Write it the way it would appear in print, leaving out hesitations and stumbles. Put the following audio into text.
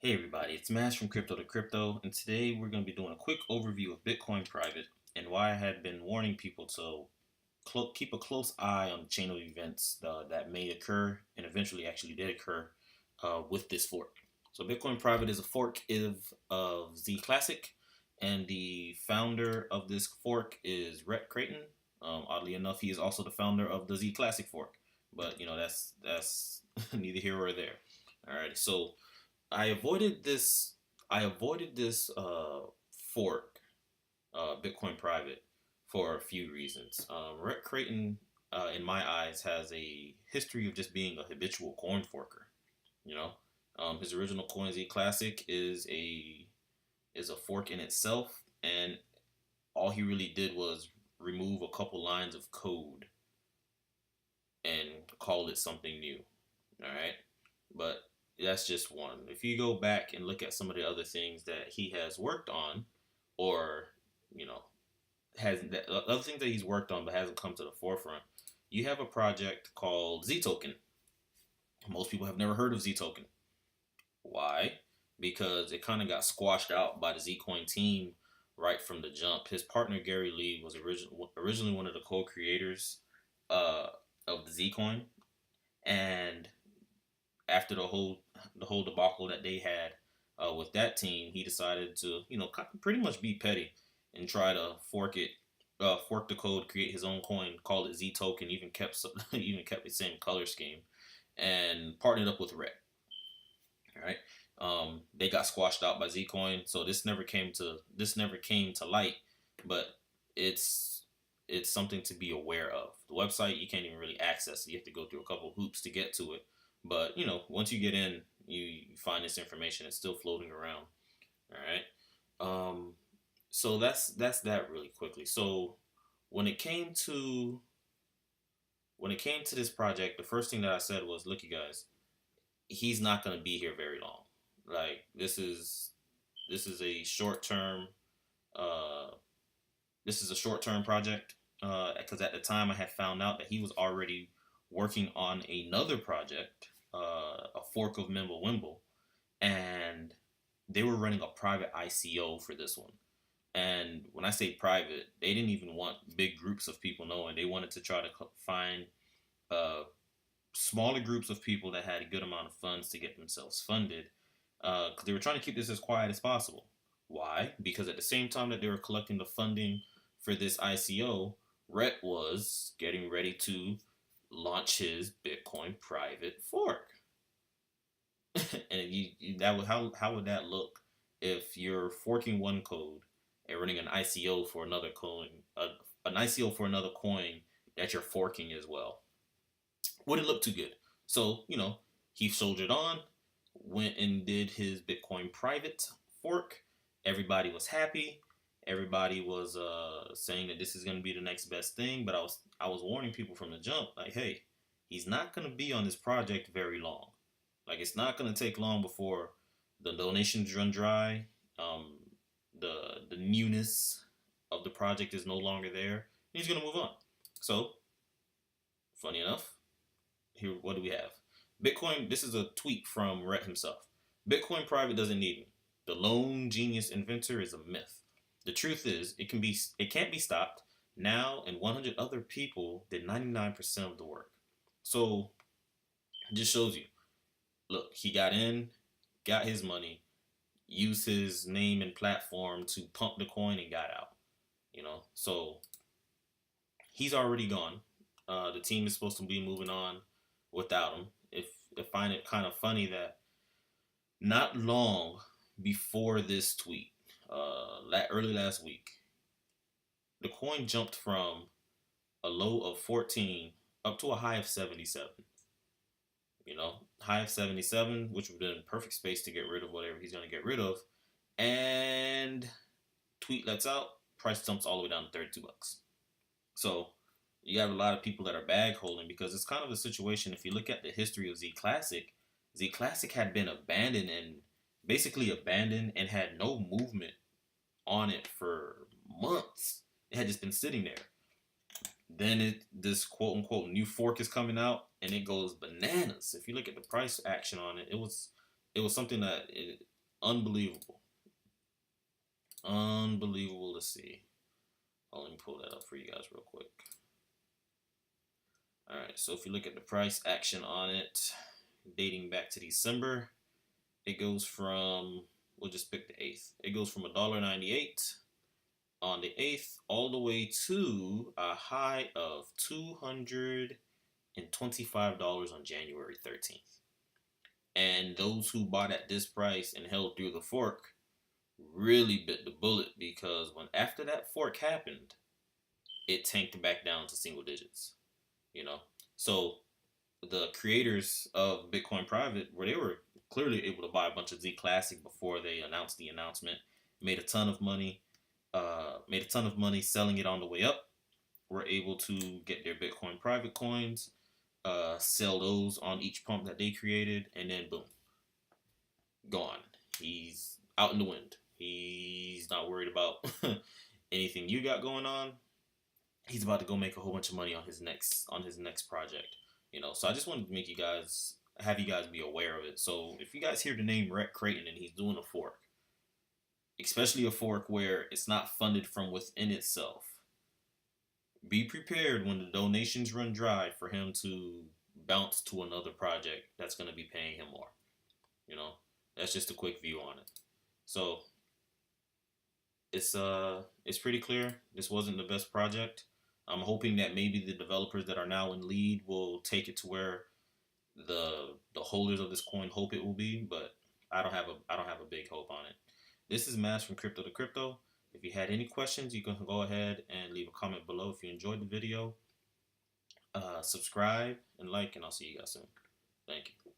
Hey everybody, it's Mash from Crypto to Crypto, and today we're going to be doing a quick overview of Bitcoin Private and why I had been warning people to keep a close eye on the chain of events that may occur and eventually actually did occur with this fork. So Bitcoin Private is a fork of Z Classic, and the founder of this fork is Rhett Creighton. Oddly enough, he is also the founder of the Z Classic fork, but that's neither here or there. All right, so I avoided this. I avoided this fork, Bitcoin Private, for a few reasons. Rhett Creighton, in my eyes, has a history of just being a habitual coin forker. You know, his original coin Z Classic is a fork in itself, and all he really did was remove a couple lines of code and called it something new. All right, but that's just one. If you go back and look at some of the other things that he has worked on, or you know, other things that he's worked on but hasn't come to the forefront, you have a project called Z Token. Most people have never heard of Z Token. Why? Because it kind of got squashed out by the Zcoin team right from the jump. His partner Gary Lee was originally one of the co-creators uh, of the Zcoin, and after the whole debacle that they had with that team, he decided to pretty much be petty and try to fork the code, create his own coin, call it Z Token, even kept the same color scheme, and partnered up with Rhett. All right, they got squashed out by Zcoin, so this never came to light, but it's it's something to be aware of. The website you can't even really access it; you have to go through a couple hoops to get to it. But once you get in, you find this information. It's still floating around. All right. So that's that really quickly. So when it came to when it came to this project, the first thing that I said was, "Look, you guys, he's not going to be here very long. Like this is a short term uh, this is a short term project because at the time I had found out that he was already working on another project, a fork of Mimblewimble, and they were running a private ICO for this one. And when I say private, they didn't even want big groups of people knowing. They wanted to try to find uh, smaller groups of people that had a good amount of funds to get themselves funded, because they were trying to keep this as quiet as possible. Why? Because at the same time that they were collecting the funding for this ICO, Rhett was getting ready to launch his Bitcoin private fork. And that would how would that look if you're forking one code and running an ICO for another coin, an ICO for another coin that you're forking as well? Wouldn't look too good. So he soldiered on, went and did his Bitcoin private fork. Everybody was happy. Everybody was saying that this is going to be the next best thing. But I was warning people from the jump, like, hey, he's not going to be on this project very long. Like, it's not going to take long before the donations run dry. Um, the newness of the project is no longer there. He's going to move on. So, funny enough, here, what do we have? Bitcoin. This is a tweet from Rhett himself. Bitcoin private doesn't need me. The lone genius inventor is a myth. The truth is, it can't be stopped. Now, and 100 other people did 99% of the work. So, it just shows you. Look, he got in, got his money, used his name and platform to pump the coin, and got out. So he's already gone. The team is supposed to be moving on without him. If I find it kind of funny that not long before this tweet, early last week, the coin jumped from a low of 14 up to a high of 77. High of 77, which would have been perfect space to get rid of whatever he's going to get rid of. And tweet lets out, price jumps all the way down to $32. So you have a lot of people that are bag holding because it's kind of a situation. If you look at the history of Z Classic had been abandoned and had no movement on it for months. It had just been sitting there. Then this quote unquote new fork is coming out and it goes bananas. If you look at the price action on it, it was something that Unbelievable. Unbelievable to see. Oh, let me pull that up for you guys real quick. Alright, so if you look at the price action on it, dating back to December, it goes from, we'll just pick the 8th. It goes from $1.98 on the 8th all the way to a high of $225 on January 13th. And those who bought at this price and held through the fork really bit the bullet, because when after that fork happened, it tanked back down to single digits. You know, so the creators of Bitcoin Private, where they were clearly able to buy a bunch of Z Classic before they announced the announcement, made a ton of money, selling it on the way up. Were able to get their Bitcoin Private coins, sell those on each pump that they created, and then boom, gone. He's out in the wind. He's not worried about anything you got going on. He's about to go make a whole bunch of money on his next project. So I just wanted to make you guys have you guys be aware of it. So if you guys hear the name Rhett Creighton and he's doing a fork, especially a fork where it's not funded from within itself, be prepared when the donations run dry for him to bounce to another project that's going to be paying him more. You know, that's just a quick view on it. So it's pretty clear this wasn't the best project. I'm hoping that maybe the developers that are now in lead will take it to where the holders of this coin hope it will be, but I don't have a big hope on it. This is Mass from Crypto to Crypto. If you had any questions, you can go ahead and leave a comment below. If you enjoyed the video, subscribe and like, and I'll see you guys soon. Thank you.